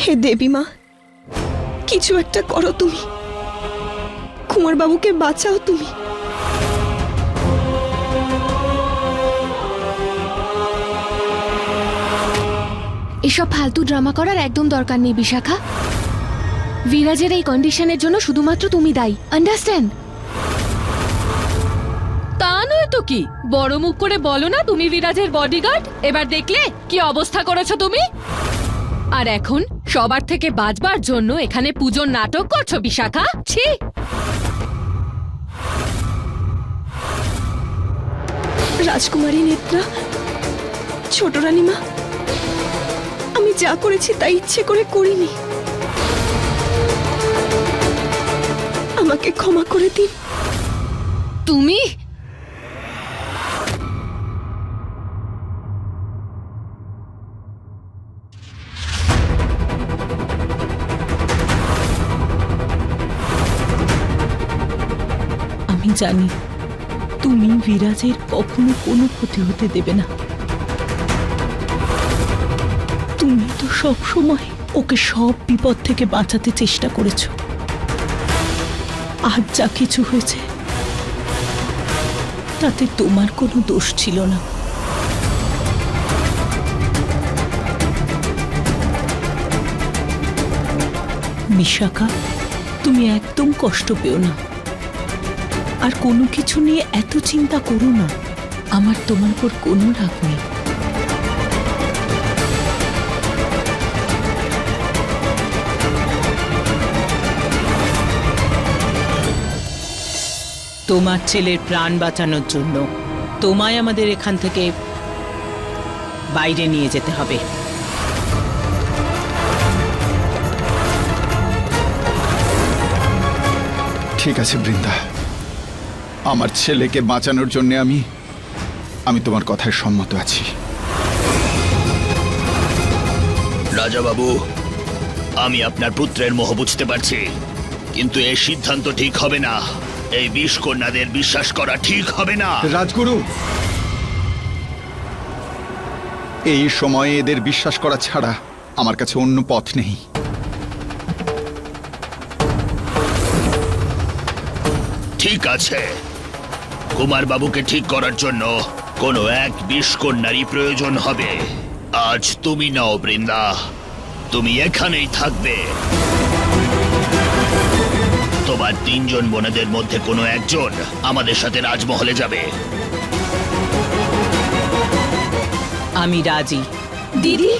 হে দেবী মা, কিছু একটা করো তুমি, কুমার বাবুকে বাঁচাও তুমি। এসব ফালতু ড্রামা করার একদম দরকার নেই বিশাখা। বিরাজের এই কন্ডিশনের জন্য শুধুমাত্র তুমি দায়ী, আন্ডারস্ট্যান্ড? তা নয় তো কি, বড় মুখ করে বলো না তুমি বিরাজের বডিগার্ড। এবার দেখলে কি অবস্থা করেছো তুমি। আর এখন সবার থেকে বাঁচবার জন্য এখানে পুজোর নাটক করছো বিশাখা। ছি। রাজকুমারী নেত্রা, ছোট রানীমা, আমি যা করেছি তা ইচ্ছে করে করিনি, আমাকে ক্ষমা করে দিন। তুমি আমি জানি তুমি বিরাজের কখনো কোনো ক্ষতি হতে দেবে না। তুমি তো সব সময় ওকে সব বিপদ থেকে বাঁচাতে চেষ্টা করেছো। আজ যা কিছু হয়েছে তাতে তোমার কোনো দোষ ছিল না। বিশাখা, তুমি একদম কষ্ট পেও না, আর কোনো কিছু নিয়ে এত চিন্তা করো না। আমার তোমার উপর কোনো রাগ নেই। তোমার ছেলের প্রাণ বাঁচানোর জন্য তোমায় আমাদের এখান থেকে বাইরে নিয়ে যেতে হবে। ঠিক আছে বৃন্দা, আমার ছেলেকে বাঁচানোর জন্য আমি তোমার কথায় সম্মত আছি। রাজা বাবু, আমি আপনার পুত্রের মোহ বুঝতে পারছি, কিন্তু এই সিদ্ধান্ত ঠিক হবে না। এই বিষ কন্যাদের বিশ্বাস করা ঠিক হবে না। রাজগুরু, এই সময়ে এদের বিশ্বাস করা ছাড়া আমার কাছে অন্য পথ নেই। ঠিক আছে, কুমার বাবুকে ঠিক করার জন্য কোনো এক বিষ কন্যারই প্রয়োজন হবে। আজ তুমি নাও বৃন্দা, তুমি এখানেই থাকবে। তোমার তিনজন বোনেদের মধ্যে কোনো একজন আমাদের সাথে রাজমহলে যাবে। আমি রাজি। দিদি,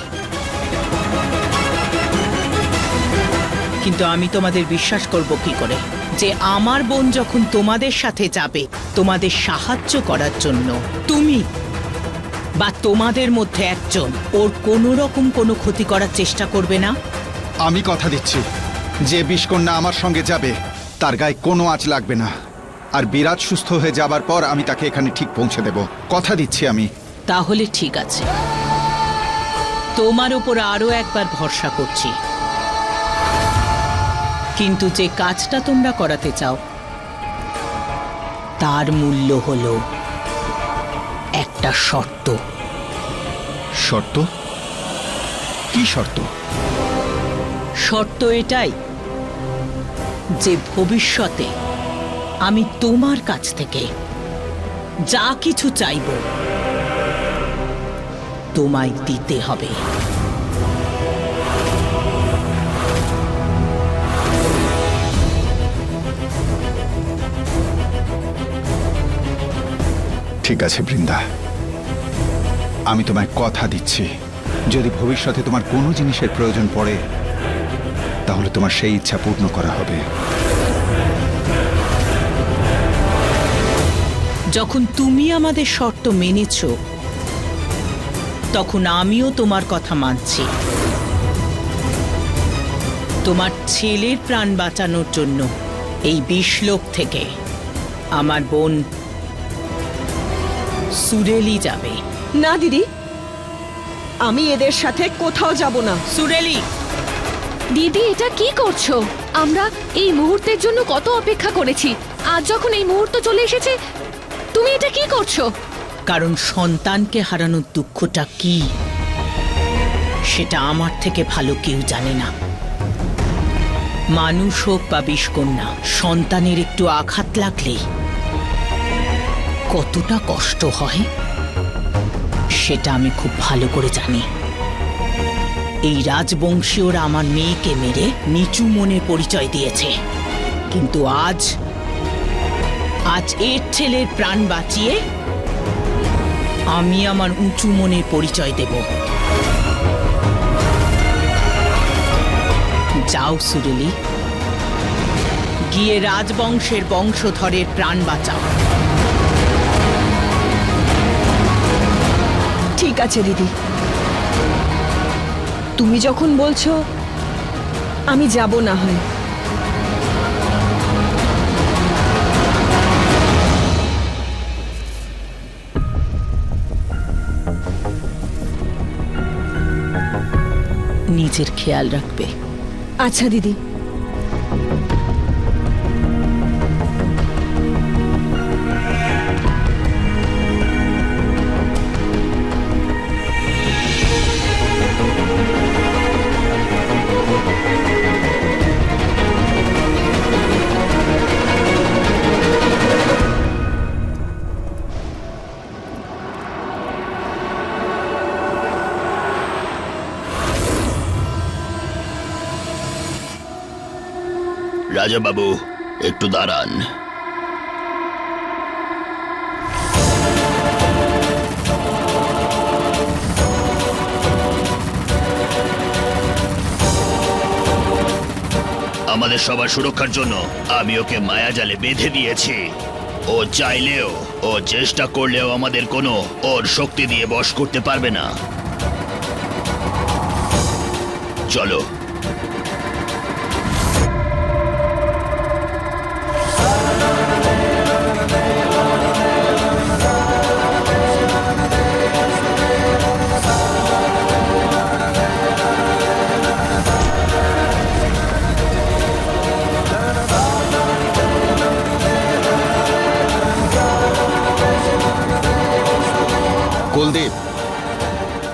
কিন্তু আমি তোমাদের বিশ্বাস করব কি করে যে আমার বোন যখন তোমাদের সাথে যাবে তোমাদের সাহায্য করার জন্য, তুমি বা তোমাদের মধ্যে একজন ওর কোনো রকম কোনো ক্ষতি করার চেষ্টা করবে না? আমি কথা দিচ্ছি, যে বিষকন্যা আমার সঙ্গে যাবে তার গায়ে কোনো আঁচ লাগবে না। আর বিরাজ সুস্থ হয়ে যাবার পর আমি তাকে এখানে ঠিক পৌঁছে দেব, কথা দিচ্ছি আমি। তাহলে ঠিক আছে, তোমার উপর আরো একবার ভরসা করছি। কিন্তু যে কাজটা তোমরা করাতে চাও তার মূল্য হলো একটা শর্ত। শর্ত? কি শর্ত? শর্ত এটাই যে ভবিষ্যতে আমি তোমার কাছ থেকে যা কিছু চাইব তোমায় দিতে হবে। ঠিক আছে বৃন্দা, আমি তোমায় কথা দিচ্ছি, যদি ভবিষ্যতে তোমার কোনো জিনিসের প্রয়োজন পড়ে তাহলে তোমার সেই ইচ্ছা পূর্ণ করা হবে। যখন তুমি আমাদের শর্ত মেনেছ তখন আমিও তোমার কথা মানছি। তোমার ছেলের প্রাণ বাঁচানোর জন্য এই বিষলোক থেকে আমার বোন সুরেলি যাবে। না দিদি, আমি এদের সাথে কোথাও যাব না। সুরেলি! দিদি, এটা কি করছো? আমরা এই মুহূর্তের জন্য কত অপেক্ষা করেছি, আজ যখন এই মুহূর্ত চলে এসেছে তুমি এটা কি করছো? কারণ সন্তানকে হারানোর দুঃখটা কি সেটা আমার থেকে ভালো কেউ জানে না। মানুষ হোক বা বিষকন্যা, সন্তানের একটু আঘাত লাগলেই কতটা কষ্ট হয় সেটা আমি খুব ভালো করে জানি। এই রাজবংশীয়রা আমার মেয়েকে মেরে নিচু মনের পরিচয় দিয়েছে, কিন্তু আজ এর ছেলের প্রাণ বাঁচিয়ে আমি আমার উঁচু মনের পরিচয় দেব। যাও সুরেলি, গিয়ে রাজবংশের বংশধরের প্রাণ বাঁচাও। ঠিক আছে দিদি, তুমি যখন বলছো আমি যাব না হয়। নিজের খেয়াল রাখবে। আচ্ছা দিদি। রাজা বাবু, একটু দাঁড়ান। আমাদের সবার সুরক্ষার জন্য আমি ওকে মায়াজালে বেঁধে দিয়েছি। ও চাইলেও, ও চেষ্টা করলেও আমাদের কোনো ওর শক্তি দিয়ে বশ করতে পারবে না। চলো। কুলদীপ,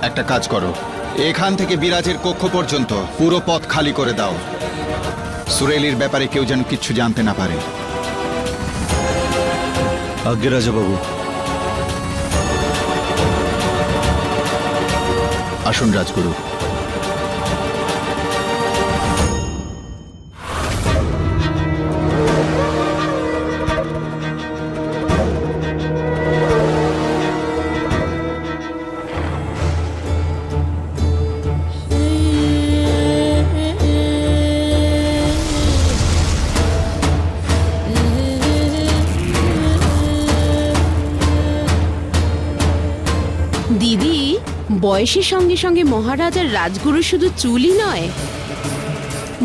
একটা কাজ করো, এখান থেকে বিরাজের কক্ষ পর্যন্ত পুরো পথ খালি করে দাও। সুরেলির ব্যাপারে কেউ যেন কিচ্ছু জানতে না পারে। আজ্ঞে রাজাবাবু। আসুন রাজগুরু। দিদি, বয়সের সঙ্গে সঙ্গে মহারাজার রাজগুরু শুধু চুলই নয়,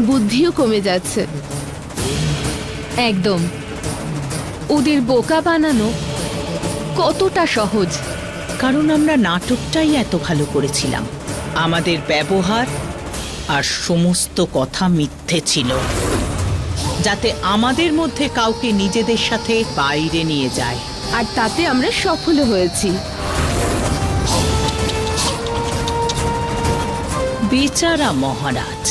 বুদ্ধিও কমে যাচ্ছে। একদম। ওদের বোকা বানানো কতটা সহজ। কারণ আমরা নাটকটাই এত ভালো করেছিলাম। আমাদের ব্যবহার আর সমস্ত কথা মিথ্যে ছিল, যাতে আমাদের মধ্যে কাউকে নিজেদের সাথে বাইরে নিয়ে যায়। আর তাতে আমরা সফল হয়েছি। বেচারা মহারাজ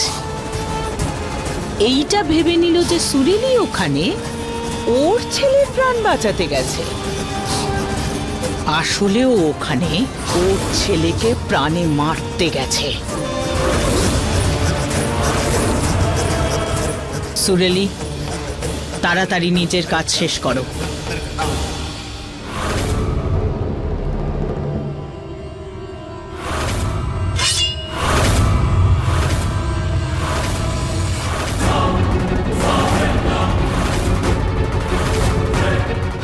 এইটা ভেবে নিল যে সুরেলি ওখানে ওর ছেলের প্রাণ বাঁচাতে গেছে। আসলেও ওখানে ওর ছেলেকে প্রাণে মারতে গেছে। সুরেলি, তাড়াতাড়ি নিজের কাজ শেষ করো।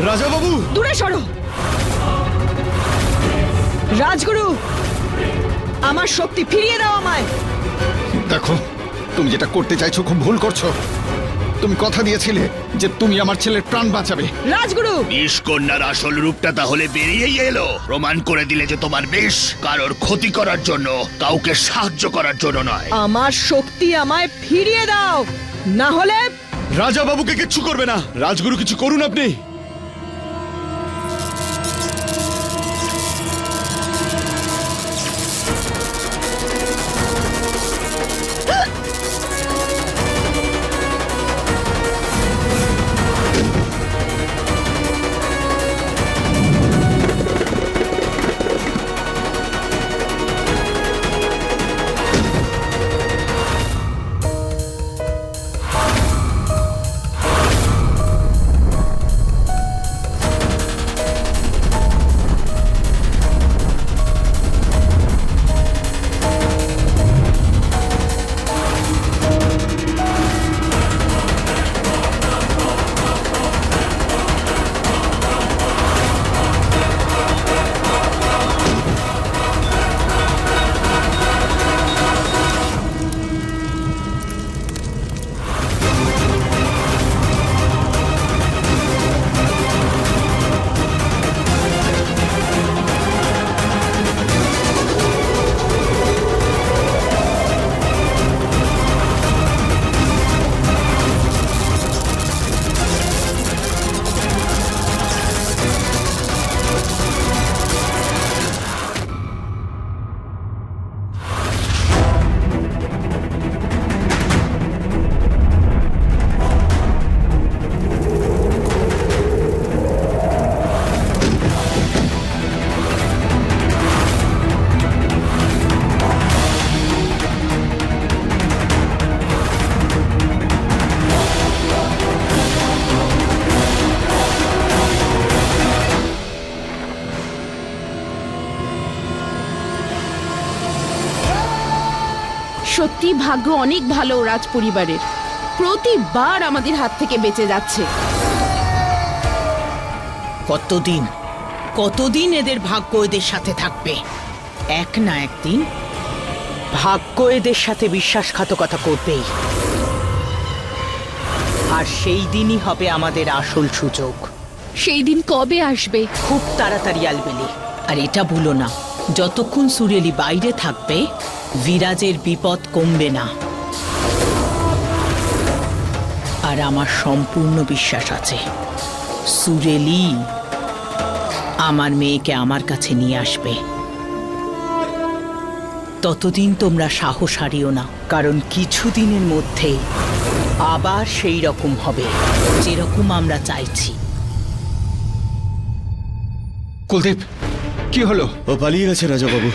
রাজাবাবু, দূরে সরো। রাজগুরু, আমার শক্তি ফিরিয়ে দাও আমায়। দেখো, তুমি যেটা করতে চাইছো খুব ভুল করছো। তুমি কথা দিয়েছিলে যে তুমি আমার ছেলের প্রাণ বাঁচাবে। রাজগুরু, বিষকন্যার আসল রূপটা তাহলে বেরিয়েই এলো। প্রমাণ করে দিলে যে তোমার বিষ কারোর ক্ষতি করার জন্য, কাউকে সাহায্য করার জন্য নয়। আমার শক্তি আমায় ফিরিয়ে দাও, না হলে। রাজাবাবুকে কিচ্ছু করবে না। রাজগুরু, কিছু করুন আপনি। সত্যি ভাগ্য অনেক ভালো রাজ পরিবারের, প্রতিবার আমাদের হাত থেকে বেঁচে যাচ্ছে। কতদিন কতদিন এদের ভাগ্য এদের সাথে থাকবে? এক না একদিন ভাগ্য এদের সাথে বিশ্বাসঘাতকতা করবেই, আর সেই দিনই হবে আমাদের আসল সুযোগ। সেই দিন কবে আসবে? খুব তাড়াতাড়ি আলবেলি। আর এটা ভুলো না, যতক্ষণ সুরেলি বাইরে থাকবে বিরাজের বিপদ কমবে না। আর আমার সম্পূর্ণ বিশ্বাস আছে সুরেলি আমার মেয়েকে আমার কাছে নিয়ে আসবে। ততদিন তোমরা সাহস হারিও না, কারণ কিছুদিনের মধ্যে আবার সেই রকম হবে যেরকম আমরা চাইছি। কুলদীপ, কি হলো? ও পালিয়ে গেছে রাজা বাবু।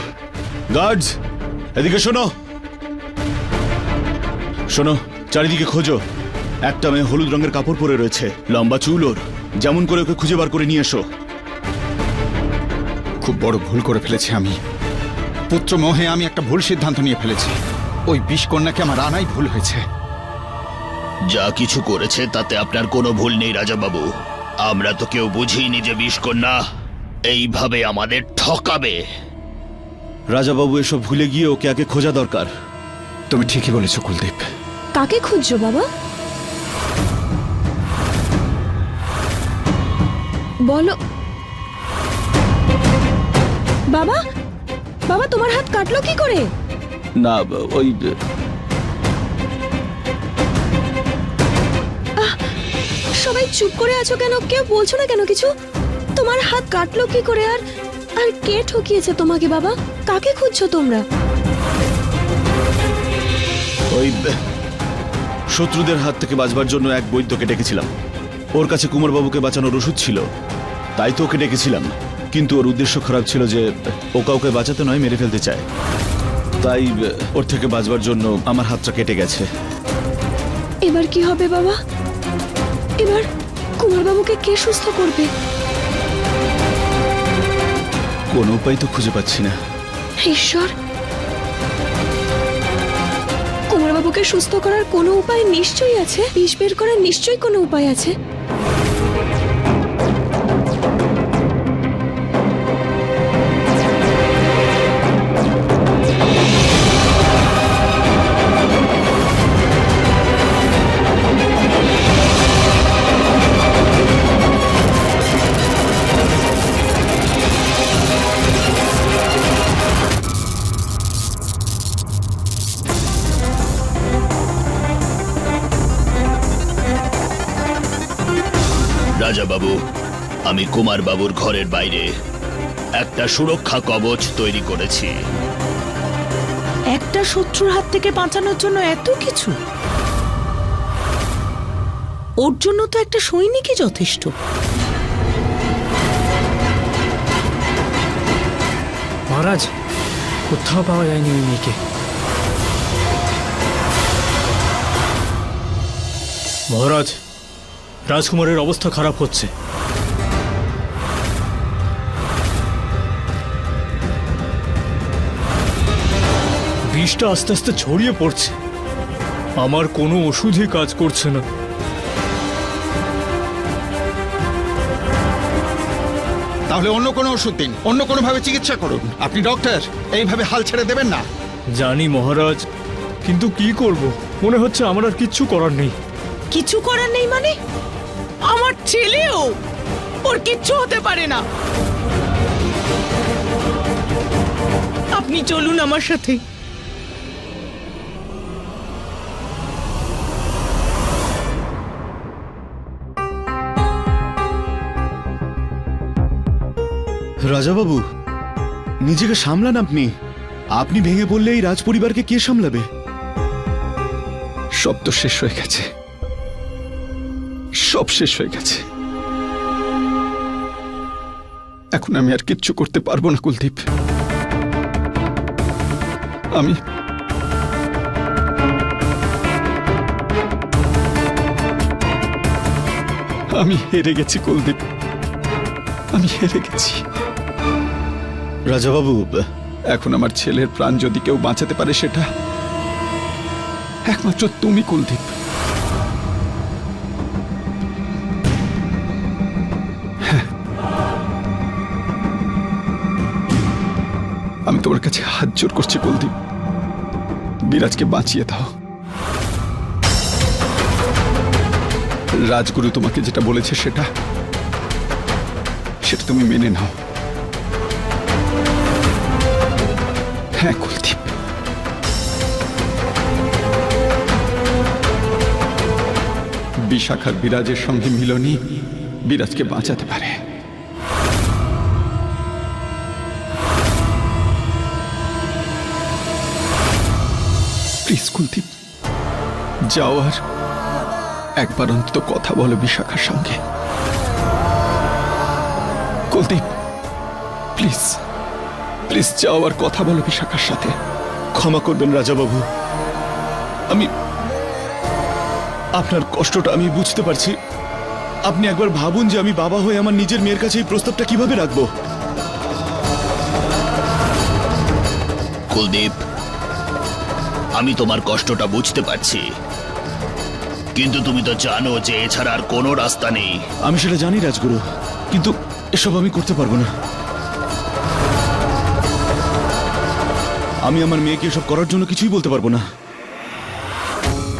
গার্ডস, এদিকে শোনো শোনো, চারিদিকে খোঁজো। একটা মেয়ে হলুদ রঙের কাপড় পরে রয়েছে, লম্বা চুল ওর। যেমন করে ওকে খুঁজে বার করে নিয়ে এসো। খুব বড় ভুল করে ফেলেছি আমি। পুত্র মোহে আমি একটা ভুল সিদ্ধান্ত নিয়ে ফেলেছি। ওই বিষকন্যাকে আমার আনাই ভুল হয়েছে। যা কিছু করেছে তাতে আপনার কোনো ভুল নেই রাজা বাবু। আমরা তো কেউ বুঝিনি যে বিষকন্যা এইভাবে আমাদের ঠকাবে। রাজা বাবু এসব ভুলে গিয়ে ওকে আগে খোঁজা দরকার। তুমি ঠিকই বলেছো কুলদীপ। কাকে খুঁজছো বাবা? বলো বাবা। বাবা, তোমার হাত কাটলো কি করে? না, ওই সবাই চুপ করে আছো কেন? কেউ বলছো না কেন কিছু? তোমার হাত কাটলো কি করে? আর আর কে ঠকিয়েছে তোমাকে বাবা? কাকে খুঁজছো তোমরা? ওই শত্রুদের হাত থেকে বাঁচবার জন্য এক বৈদ্যকে ডেকেছিলাম। ওর কাছে কুমারবাবুকে বাঁচানোর ওষুধ ছিল, তাই তো ওকে ডেকেছিলাম। কিন্তু ওর উদ্দেশ্য খারাপ ছিল যে ও কাউকে বাঁচাতে নয়, মেরে ফেলতে চায়। তাই ওর থেকে বাঁচবার জন্য আমার হাতটা কেটে গেছে। এবার কি হবে বাবা? এবার কুমারবাবুকে কে সুস্থ করবে? কোনো উপায় তো খুঁজে পাচ্ছি না। ঈশ্বর, কুমারবাবুকে সুস্থ করার কোনো উপায় নিশ্চয়ই আছে। বিষ বের করার নিশ্চয়ই কোনো উপায় আছে। রাজা বাবু, আমি কুমার বাবুর ঘরের বাইরে একটা সুরক্ষা কবচ তৈরি করেছি। একটা শত্রুর হাত থেকে বাঁচানোর জন্য এত কিছু? ওর জন্য তো একটা সৈনিকই যথেষ্ট। মহারাজ, কোথাও পাওয়া যায়নি ওই মেয়েকে। মহারাজ, রাজকুমারের অবস্থা খারাপ হচ্ছে। বিষটা আস্তে আস্তে ছড়িয়ে পড়ছে। আমার কোনো ওষুধই কাজ করছে না। তাহলে অন্য কোনো ওষুধ দিন, অন্য কোনো ভাবে চিকিৎসা করুন। আপনি ডক্টর, এইভাবে হাল ছেড়ে দেবেন না। জানি মহারাজ, কিন্তু কি করব? মনে হচ্ছে আমার আর কিচ্ছু করার নেই। কিছু করার নেই মানে? আমার ছেলেও, ওর কিচ্ছু হতে পারে না। আপনি চলুন আমার সাথে। রাজাবাবু, নিজেকে সামলান। আপনি আপনি ভেঙে পড়লে এই রাজপরিবারকে কে সামলাবে? সব তো শেষ হয়ে গেছে, সব শেষ হয়ে গেছে। এখন আমি আর কিচ্ছু করতে পারবো না কুলদীপ। আমি হেরে গেছি কুলদীপ, আমি হেরে গেছি। রাজাবাবু, এখন আমার ছেলের প্রাণ যদি কেউ বাঁচাতে পারে, সেটা একমাত্র তুমি কুলদীপ। হ্যাঁ, আমি তোমার কাছে হাত জোর করছি কুলদীপ, বিরাজকে বাঁচিয়ে দাও। রাজগুরু তোমাকে যেটা বলেছে সেটা তুমি মেনে নাও। হ্যাঁ কুলদীপ, বিশাখার বিরাজের সঙ্গে মিলনই বিরাজকে বাঁচাতে পারে। প্লিজ কুলদীপ, যাও আর একবার অন্তত কথা বলো বিশাখার সঙ্গে। কুলদীপ প্লিজ, প্লিজ যাও আর কথা বলো বিশাখার সাথে। ক্ষমা করবেন রাজাবাবু, আমি আপনার কষ্টটা আমি বুঝতে পারছি। আপনি একবার ভাবুন যে আমি বাবা হয়ে আমার নিজের মেয়ের কাছে এই প্রস্তাবটা কিভাবে রাখবো। কুলদীপ, আমি তোমার কষ্টটা বুঝতে পারছি, কিন্তু তুমি তো জানো যে এছাড়া আর কোনো রাস্তা নেই। আমি সেটা জানি রাজগুরু, কিন্তু এসব আমি করতে পারবো না। আমি আমার মেয়েকে এসব করার জন্য কিছুই বলতে পারবো না।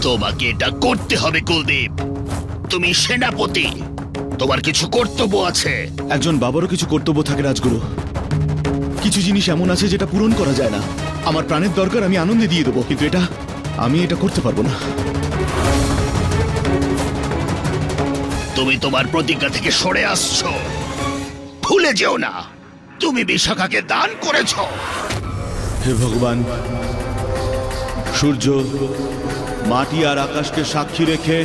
তোমাকে এটা করতে হবে কুলদীপ, তুমি সেনাপতি, তোমার কিছু কর্তব্য আছে। একজন বাবারও কিছু কর্তব্য থাকে রাজগুরু। কিছু জিনিস এমন আছে যেটা পূরণ করা যায় না। আমার প্রাণের দরকার, আমি আনন্দে দিয়ে দেবো, কিন্তু আমি এটা করতে পারবো না। তুমি তোমার প্রতিজ্ঞা থেকে সরে আসছো, ভুলে যেও না তুমি বিশাখাকে দান করেছো। হে ভগবান, সূর্য, মাটি আর আকাশকে সাক্ষী রেখে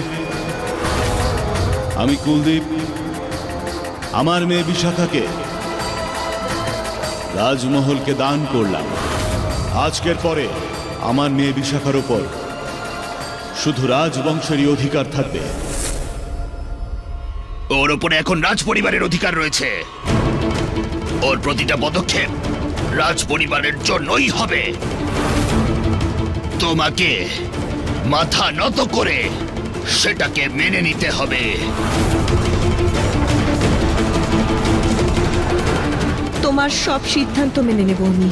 আমি কুলদীপ আমার মেয়ে বিশাখাকে রাজমহলকে দান করলাম। আজকের পরে আমার মেয়ে বিশাখার উপর শুধু রাজবংশেরই অধিকার থাকবে। ওর উপরে এখন রাজ পরিবারের অধিকার রয়েছে। ওর প্রতিটা পদক্ষেপ রাজ পরিবারের জন্যই হবে। তোমাকে মাথা নত করে সেটাকে মেনে নিতে হবে। তোমার সব সিদ্ধান্ত মেনে নেব আমি।